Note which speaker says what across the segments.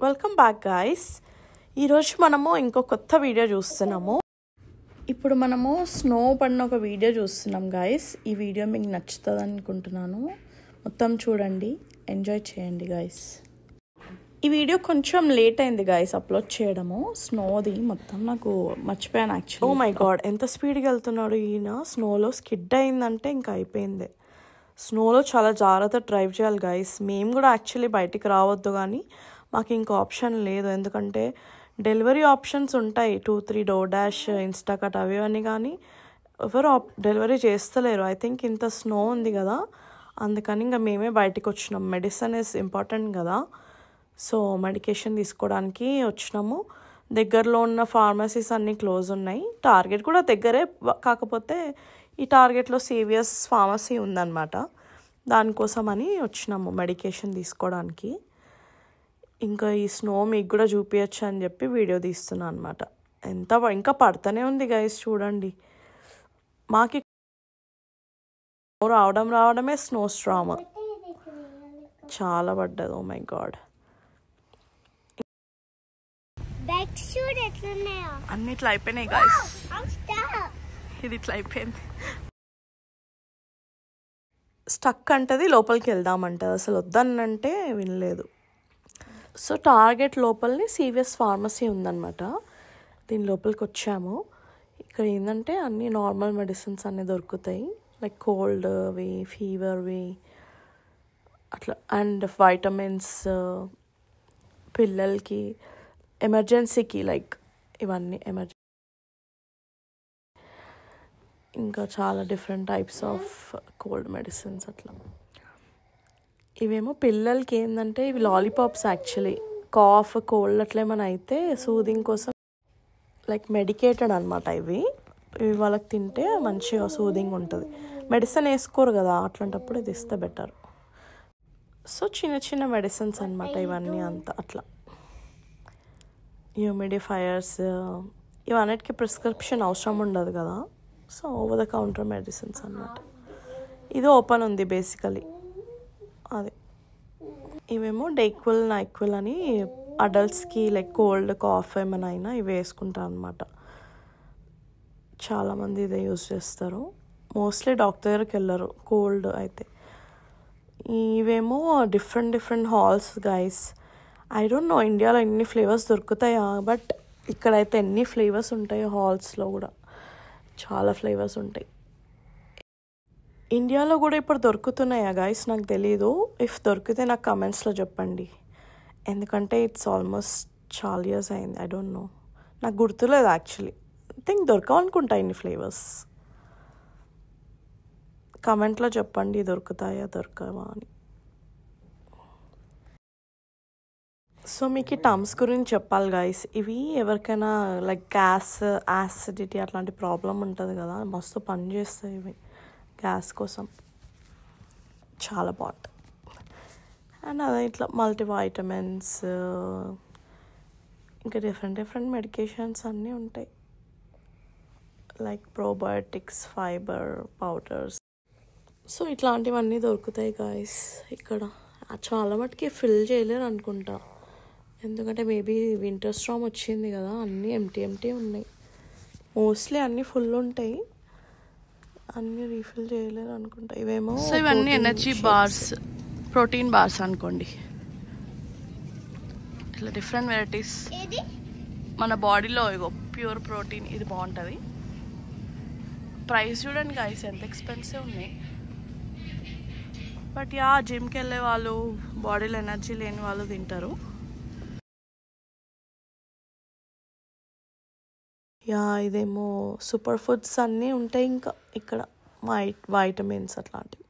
Speaker 1: Welcome back guys. ఈరోజు మనము ఇంకో కొత్త వీడియో చూస్తున్నాము. ఇప్పుడు మనము స్నో పడిన ఒక వీడియో చూస్తున్నాం గైస్. ఈ వీడియో మీకు నచ్చుతుంది అనుకుంటున్నాను. మొత్తం చూడండి, ఎంజాయ్ చేయండి గైస్. ఈ వీడియో కొంచెం లేట్ అయింది గైస్ అప్లోడ్ చేయడము. స్నోది మొత్తం నాకు మర్చిపోయాను యాక్చువల్లీ. ఓ మై గాడ్, ఎంత స్పీడ్గా వెళ్తున్నాడు ఈయన. స్నోలో స్కిడ్ అయిందంటే ఇంకా అయిపోయింది. స్నోలో చాలా జాగ్రత్త డ్రైవ్ చేయాలి గైస్. మేము కూడా యాక్చువల్లీ బయటికి రావద్దు, కానీ మాకు ఇంకా ఆప్షన్ లేదు. ఎందుకంటే డెలివరీ ఆప్షన్స్ ఉంటాయి, 2-3 DoorDash, ఇన్స్టాకార్ట్ అవి అని, కానీ ఎవరు డెలివరీ చేస్తలేరు. ఐ థింక్ ఇంత స్నో ఉంది కదా, అందుకని ఇంకా మేమే బయటికి వచ్చినాం. మెడిసిన్ ఇస్ ఇంపార్టెంట్ కదా, సో మెడికేషన్ తీసుకోవడానికి వచ్చినాము. దగ్గరలో ఉన్న ఫార్మసీస్ అన్నీ క్లోజ్ ఉన్నాయి. టార్గెట్ కూడా దగ్గరే, కాకపోతే ఈ టార్గెట్లో CVS ఫార్మసీ ఉందన్నమాట. దానికోసమని వచ్చినాము మెడికేషన్ తీసుకోవడానికి. ఇంకా ఈ స్నో మీకు కూడా చూపించచ్చు అని చెప్పి వీడియో తీస్తున్నాను అనమాట. ఇంకా పడుతూనే ఉంది గైస్, చూడండి. మాకి రావడమే స్నో స్ట్రామ్ చాలా పడ్డది. ఓ మై గాడ్, అన్ని ఇట్లా అయిపోయినాయి గైస్. ఇది ఇట్లా అయిపోయింది. స్టక్ అంటది, లోపలికి వెళ్దామంటది. అసలు వద్దనంటే వినలేదు. సో టార్గెట్ లోపలనే CVS ఫార్మసీ ఉందన్నమాట. దీని లోపలికి వచ్చాము. ఇక్కడ ఏంటంటే అన్ని నార్మల్ మెడిసిన్స్ అన్నీ దొరుకుతాయి, లైక్ కోల్డ్వి, ఫీవర్వి అట్లా, అండ్ వైటమిన్స్, పిల్లలకి ఎమర్జెన్సీకి లైక్ ఇవన్నీ ఇంకా చాలా different types of cold medicines అట్లా. ఇవేమో పిల్లలకి ఏంటంటే ఇవి లాలీపాప్స్ యాక్చువల్లీ. కాఫ్, కోల్డ్ అట్లా ఏమైనా అయితే సూదింగ్ కోసం లైక్ మెడికేటెడ్ అనమాట. ఇవి వాళ్ళకి తింటే మంచిగా సూదింగ్ ఉంటుంది. మెడిసిన్ వేసుకోరు కదా, అట్లాంటప్పుడు ఇది ఇస్తే బెటర్. సో చిన్న చిన్న మెడిసిన్స్ అనమాట ఇవన్నీ అంతా అట్లా. హ్యూమిడిఫైయర్స్, ఇవన్నిటికీ ప్రిస్క్రిప్షన్ అవసరం ఉండదు కదా, so over the counter medicines అనమాట. ఇది ఓపెన్ ఉంది బేసికలీ. అదే ఇవేమో డైక్విల్, నైక్విల్ అని అడల్ట్స్కి లైక్ కోల్డ్, కాఫ్ ఏమైనా అయినా ఇవి వేసుకుంటారు అనమాట. చాలామంది ఇదే యూజ్ చేస్తారు. మోస్ట్లీ డాక్టర్ దగ్గరికి వెళ్ళరు కోల్డ్ అయితే. ఇవేమో different halls guys. I don't know ఇండియాలో ఎన్ని ఫ్లేవర్స్ దొరుకుతాయా, బట్ ఇక్కడైతే ఎన్ని ఫ్లేవర్స్ ఉంటాయో హాల్స్లో కూడా చాలా ఫ్లేవర్స్ ఉంటాయి. ఇండియాలో కూడా ఇప్పుడు దొరుకుతున్నాయా గైస్ నాకు తెలీదు. ఇఫ్ దొరికితే నాకు కమెంట్స్లో చెప్పండి, ఎందుకంటే ఇట్స్ ఆల్మోస్ట్ చాలా ఇయర్స్ అయింది. ఐ డోంట్ నో, నాకు గుర్తులేదు యాక్చువల్లీ. ఐ థింక్ దొరకవనుకుంటా ఇన్ని ఫ్లేవర్స్. కమెంట్లో చెప్పండి దొరుకుతాయా దొరకవా అని. సో మీకు ఈ టర్మ్స్ గురించి చెప్పాలి గైస్. ఇవి ఎవరికైనా లైక్ గ్యాస్, యాసిడిటీ అట్లాంటి ప్రాబ్లం ఉంటుంది కదా, మస్తు పని చేస్తాయి ఇవి గ్యాస్ కోసం. చాలా బాగుంటుంది. అండ్ అదే ఇట్లా మల్టీవైటమిన్స్, ఇంకా డిఫరెంట్ మెడికేషన్స్ అన్నీ ఉంటాయి, like probiotics, fibre powders. So ఇట్లాంటివన్నీ దొరుకుతాయి గాయస్ ఇక్కడ. చాలా మటుకి ఫిల్ చేయలేరు అనుకుంటా, ఎందుకంటే మేబీ వింటర్ స్టార్మ్ వచ్చింది కదా, అన్నీ ఎంటీ ఉన్నాయి. మోస్ట్లీ అన్నీ ఫుల్ ఉంటాయి, అన్నీ రీఫిల్ చేయలేరు అనుకుంటా. ఇవేమో సో ఇవన్నీ ఎనర్జీ బార్స్, ప్రోటీన్ బార్స్ అనుకోండి. ఇట్లా డిఫరెంట్ వెరైటీస్ మన బాడీలో. ఇగో ప్యూర్ ప్రోటీన్, ఇది బాగుంటుంది. ప్రైస్ చూడండి గైస్ ఎంత ఎక్స్పెన్సివ్ ఉన్నాయి. బట్ జిమ్కి వెళ్ళే వాళ్ళు, బాడీలో ఎనర్జీ లేని వాళ్ళు తింటారు. ఇదేమో సూపర్ ఫుడ్స్ అన్నీ ఉంటాయి ఇంకా ఇక్కడ, వైటమిన్స్ అట్లాంటివి.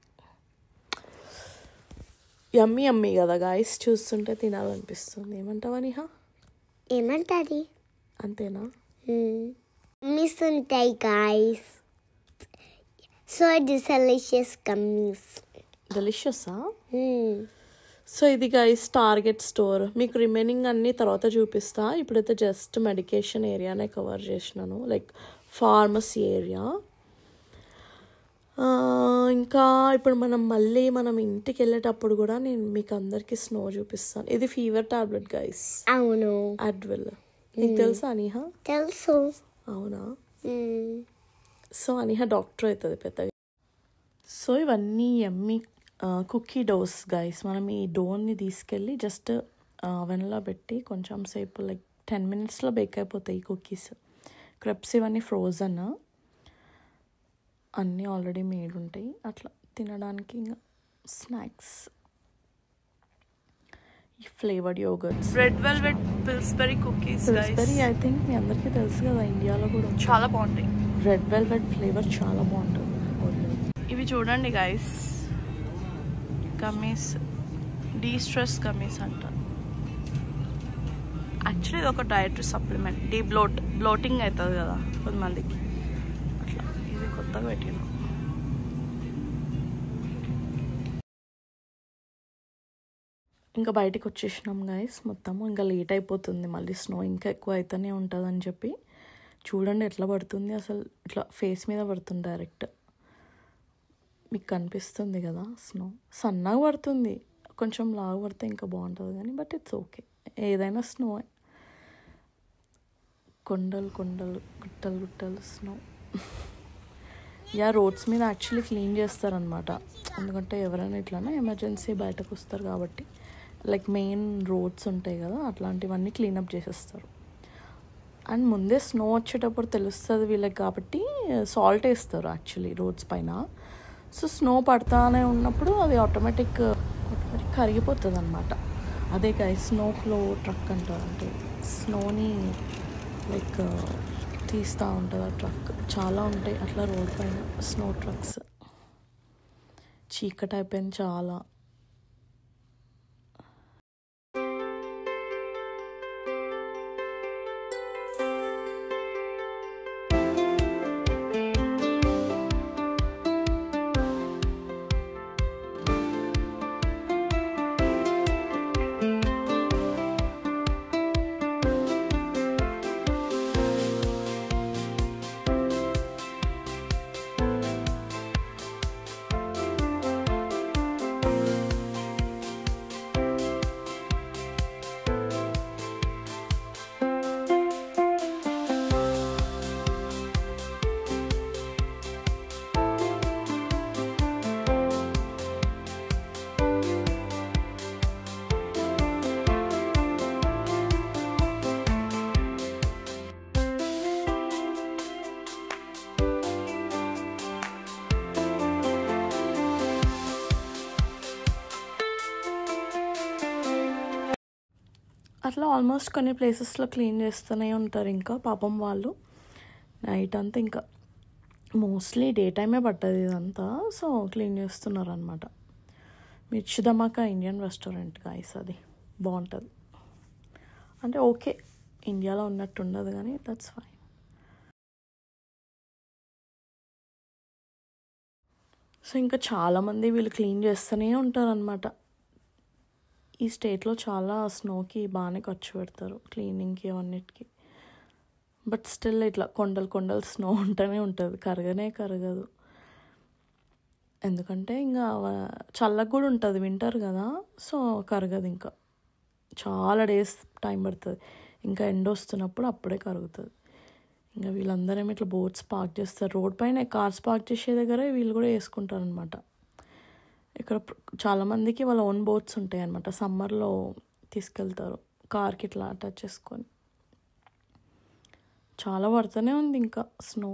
Speaker 1: యమ్మీ కదా గాయస్, చూస్తుంటే తినాలనిపిస్తుంది. ఏమంటావా నిహా?
Speaker 2: ఏమంటది?
Speaker 1: అంతేనా?
Speaker 2: మిస్ ఉంటాయి గాయస్. So delicious gummies.
Speaker 1: డెలిషియసా? సో ఇది గైస్ టార్గెట్ స్టోర్. మీకు రిమైనింగ్ అన్నీ తర్వాత చూపిస్తా. ఇప్పుడైతే జస్ట్ మెడికేషన్ ఏరియానే కవర్ చేసినాను, లైక్ ఫార్మసీ ఏరియా. ఇంకా ఇప్పుడు మనం ఇంటికి వెళ్ళేటప్పుడు కూడా నేను మీకు అందరికీ స్నో చూపిస్తాను. ఇది ఫీవర్ టాబ్లెట్ గైస్.
Speaker 2: అవును,
Speaker 1: అడ్విల్. నీకు తెలుసా అనిహా?
Speaker 2: తెలుసు.
Speaker 1: అవునా? సో అనిహా డాక్టర్ అవుతుంది పెద్దగా. సో ఇవన్నీ ఎమ్మి కుక్కీ డోస్ గైస్. మనం ఈ డోని తీసుకెళ్ళి జస్ట్ అవెన్లో పెట్టి కొంచెం సేపు లైక్ 10 minutesలో బేక్ అయిపోతాయి ఈ కుక్కీస్. క్రెప్స్ ఇవన్నీ ఫ్రోజన్, అన్నీ ఆల్రెడీ మేడ్ ఉంటాయి. అట్లా తినడానికి ఇంకా స్నాక్స్. ఈ flavoured yogurts, red velvet Pillsbury cookies. Pillsbury I think మీ అందరికీ తెలుసు కదా, ఇండియాలో కూడా చాలా బాగుంటాయి. రెడ్ వెల్వెట్ ఫ్లేవర్ చాలా బాగుంటుంది. ఇవి చూడండి గైస్, గమ్మీస్, డీస్ట్రెస్ గమ్మీస్ అంట. యాక్చువల్లీ ఇది ఒక డైటరీ సప్లిమెంట్. బ్లోటింగ్ అవుతుంది కదా కొంతమందికి, అట్లా ఇది కొత్తగా పెట్టిన. ఇంకా బయటకు వచ్చేసినాం గైస్ మొత్తము. ఇంకా లేట్ అయిపోతుంది, మళ్ళీ స్నో ఇంకా ఎక్కువ అయితేనే ఉంటుందని చెప్పి. చూడండి ఎట్లా పడుతుంది, అసలు ఇట్లా ఫేస్ మీద పడుతుంది డైరెక్ట్. మీకు కనిపిస్తుంది కదా స్నో. సన్నగా పడుతుంది, కొంచెం లాగా పడితే ఇంకా బాగుంటుంది కానీ, బట్ ఇట్స్ ఓకే. ఏదైనా స్నో. కొండలు కొండలు, గుట్టలు గుట్టలు స్నో. రోడ్స్ మీద యాక్చువల్లీ క్లీన్ చేస్తారనమాట. ఎందుకంటే ఎవరైనా ఇట్లానే ఎమర్జెన్సీ బయటకు వస్తారు కాబట్టి, లైక్ మెయిన్ రోడ్స్ ఉంటాయి కదా, అట్లాంటివన్నీ క్లీనప్ చేసేస్తారు. అండ్ ముందే స్నో వచ్చేటప్పుడు తెలుస్తుంది వీళ్ళకి కాబట్టి సాల్ట్ వేస్తారు యాక్చువల్లీ రోడ్స్ పైన. సో స్నో పడతానే ఉన్నప్పుడు అది ఆటోమేటిక్ కరిగిపోతుంది అనమాట. అదే కాయ స్నో ఫ్లో ట్రక్ అంటారు. అంటే స్నోని లైక్ తీస్తూ ఉంటుంది ఆ ట్రక్. చాలా ఉంటాయి అట్లా రోడ్ పైన స్నో ట్రక్స్. చీకటి అయిపోయింది చాలా. అట్లా ఆల్మోస్ట్ కొన్ని ప్లేసెస్లో క్లీన్ చేస్తూనే ఉంటారు. ఇంకా పాపం వాళ్ళు నైట్ అంతా, ఇంకా మోస్ట్లీ డే టైమే పడ్డది ఇదంతా. సో క్లీన్ చేస్తున్నారు అనమాట. మిర్చి ధమాకా ఇండియన్ రెస్టారెంట్ గైస్, అది బాగుంటుంది. అంటే ఓకే, ఇండియాలో ఉన్నట్టు ఉండదు కానీ దట్స్ ఫైన్. సో ఇంకా చాలామంది వీళ్ళు క్లీన్ చేస్తూనే ఉంటారనమాట. ఈ స్టేట్లో చాలా స్నోకి బాగానే ఖర్చు పెడతారు క్లీనింగ్కి అవన్నిటికి. బట్ స్టిల్ ఇట్లా కొండలు కొండలు స్నో ఉంటూనే ఉంటుంది, కరగదు. ఎందుకంటే ఇంకా చల్లగా కూడా ఉంటుంది, వింటర్ కదా, సో కరగదు. ఇంకా చాలా డేస్ టైం పడుతుంది. ఇంకా ఎండ వస్తున్నప్పుడు అప్పుడే కరుగుతుంది. ఇంకా వీళ్ళందరం ఇట్లా బోట్స్ పార్క్ చేస్తారు రోడ్ పైన. కార్స్ పార్క్ చేసే దగ్గర వీళ్ళు కూడా వేసుకుంటారు అనమాట. ఇక్కడ చాలామందికి వాళ్ళ ఓన్ బోట్స్ ఉంటాయి అనమాట. సమ్మర్లో తీసుకెళ్తారు కార్కి ఇట్లా అటాచ్ చేసుకొని. చాలా పడుతూనే ఉంది ఇంకా స్నో.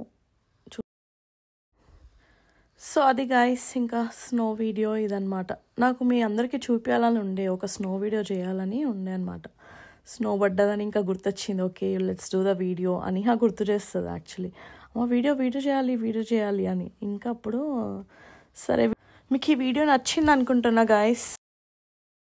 Speaker 1: సో అది గైస్, ఇంకా స్నో వీడియో ఇదనమాట. నాకు మీ అందరికీ చూపించాలని ఉండే, ఒక స్నో వీడియో చేయాలని ఉండే అనమాట. స్నో పడ్డదని ఇంకా గుర్తొచ్చింది. Okay let's do the video అని గుర్తు చేస్తుంది యాక్చువల్లీ. వీడియో చేయాలి అని. ఇంకా అప్పుడు సరే, మీకు ఈ వీడియో నచ్చింది అనుకుంటున్నా గైస్.